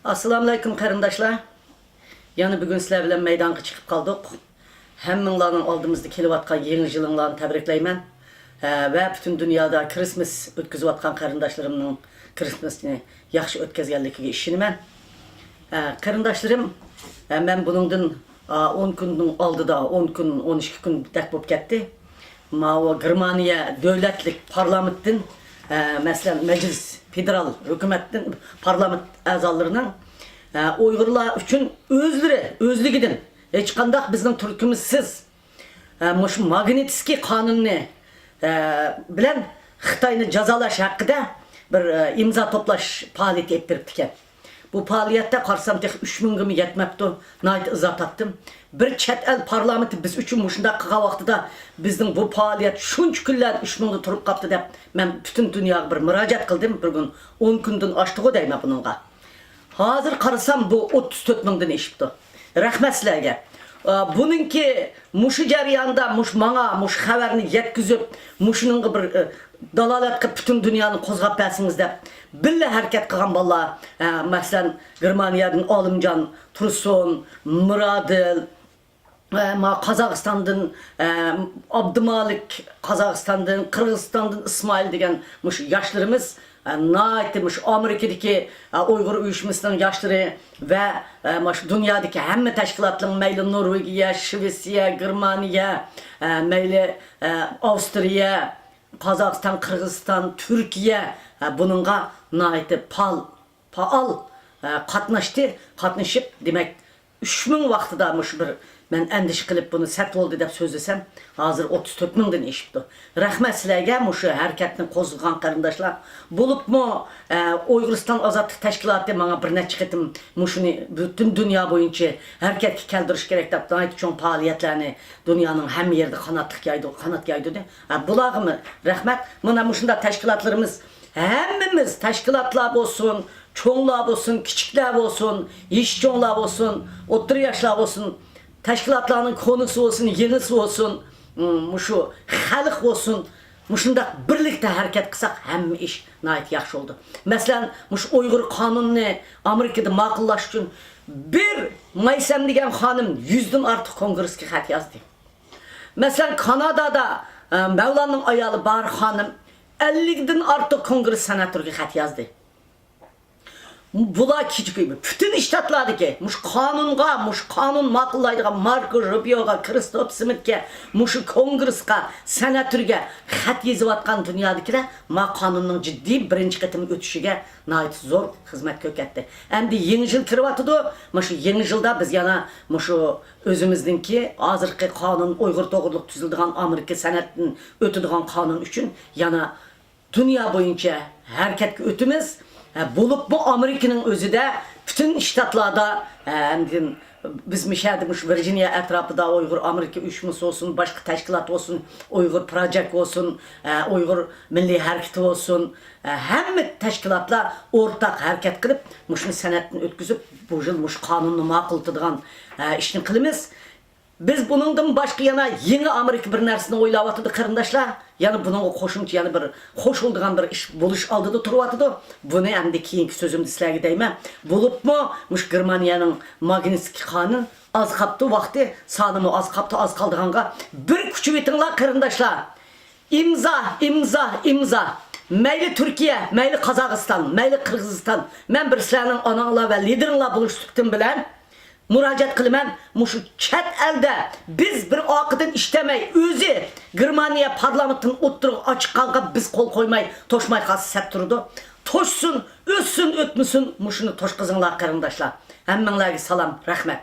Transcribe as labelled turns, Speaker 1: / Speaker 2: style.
Speaker 1: Assalamu alaikum qarindaşlar. Yani bugün sizler bilen meydanğa çıkıp kaldık. Hemminlarının aldığımızda kelivatkan yeni yılınlarını tebrikleymen. Ve bütün dünyada Christmas ötküzüp atkan qarindaşlarımın Christmas'ını yaxşı ötközgenligiga işinimen. Qarindaşlarım, ben bunundan 10 günün aldıda 10 gün 12 gün tek bolup ketdi. O Germaniya devletlik parlamentin mesela meclis federal hükümetin parlament azalarının Uygurlar üçün özlü gidin. Hiç kandak bizim Türkümüzsüz Magnitski kanunu bilen Xitayını cazalaş hakkında bir imza toplaş faaliyeti ettiriptiken. Bu faaliyette karsam tek 3000 gibi yetmekti. Nayt ızat attım. Bir çet el parlamenti biz üçün muşunda kıqa vaxtıda bizden bu faaliyet şunç günler 3000'de turup kaptı dep ben bütün dünyaya bir müracaat kıldım. Bir gün 10 günden açtığı deyme bununla. Hazır karısam bu 34 mingden eşipti. Rahmet sizlerge. Bununki muşu jarayanda muş manga muş haberini yetkizip muşunun bir dalalatqa bütün dünyanı qozgap bəsiniz dep bille hareket qilgan bolalar masalan Germaniyadan Olimjon Tursun, Muradil, Qozog'istondan Abdumalik, Qozog'istondan, Qirg'izistondan İsmail degan muş yoshlarimiz naytmış Amerikadaki Uygur uyuşmasının yaşları ve dünyadaki hem teşkilatların meyli Norvegiya, Şvetsiya, Germaniya, meyli Avstriya, Qozog'iston, Qirg'iziston, Türkiye bununla nayti faal qatnaşıp demek 3000 vaqtidammış bir ben endiş qilib bunu sət oldu deb söz desem hazır 34 mingden eşipti. Rahmet sizlerge muşu hareketini qozğan qarindaşlar. Bulup mu Uygur'istan Azadlık Teşkilatı bana bir neçə qitim muşunu bütün dünya boyunca hareketki keldiriş gerek dep nayt çoğun faaliyetlerini dünyanın hem yerde kanat yaydı. Bulağımı rahmet mına muşunda teşkilatlarımız hemmimiz teşkilatlar olsun, çoğunlar olsun, küçükler olsun, işçiler olsun, otur yaşlar olsun. Teşkilatlarının konusu olsun, yenisi olsun, muşu halk olsun, muşunda birlikte hareket kısak hem iş nayet yaxşı oldu. Mesela muş Uygur kanununu Amerika'da makıllaş için bir Maysem degen hanım 100'den artık kongreske xat yazdı. Mesela Kanada'da Mevla'nın ayalı Bar hanım 50'den artık kongres senatörge xat yazdı. Bula küçük gibi. Bütün iştatlardaki muş kanun makıllaydıgan Marco Rubio'ga, Christoph Smith'ke, muş kongreska, senatörge xat yazıp atkan dünyadakiler ma kanunun ciddi birinci qitim ötüşüge nayet zor hizmet köketti. Endi yeni yıl kirvatıdı. Muşu yeni yılda biz yana muşu özümüzdeki azırkı kanun Uygur doğruluk tüzüldüğün Amerika senetin ötüdüğün kanun üçün yana dünya boyunca hareket ötümüz bulup bu Amerika'nın özü de bütün ştatlarda biz mişerdimiş Virginia etrafında Uygur Amerika uyuşması olsun, başka teşkilat olsun, Uygur Project olsun, Uygur Milli Hareketi olsun, hem teşkilatlar ortak hareket kılıp muşunu senetini ötküzüp bu yıl muş kanunu makıltıdığın işini kılımız. Biz bunundan başka yana yeni Amerika bir nersini oylavatıdı qarindaşlar. Yani bunun qoşumçu yani bir hoş olduğun bir iş buluş aldı da turvatıdı. Bunu hem de keyinki sözümde sizlerge deymen. Bulup mu muş Germaniyanın Magnitski kanun az kaptı vakti sanımı az kaptı az kaldığanga bir küçük etinler qarindaşlar. İmza. Meyli Türkiye, meyli Qozog'iston, meyli Qirg'iziston. Men bir sizlerinin ananla ve liderle buluştuktum bilen müracaat kılman muşu çet elde biz bir akıdın işlemey özü Germaniya parlamentin oturup açık kalka biz kol koymay toşmay kalsı sep durdu. Toşsun, ötsün, ötmüsün muşunu toş kızınlar qarindaşlar. Hemmenlerge salam, rahmet.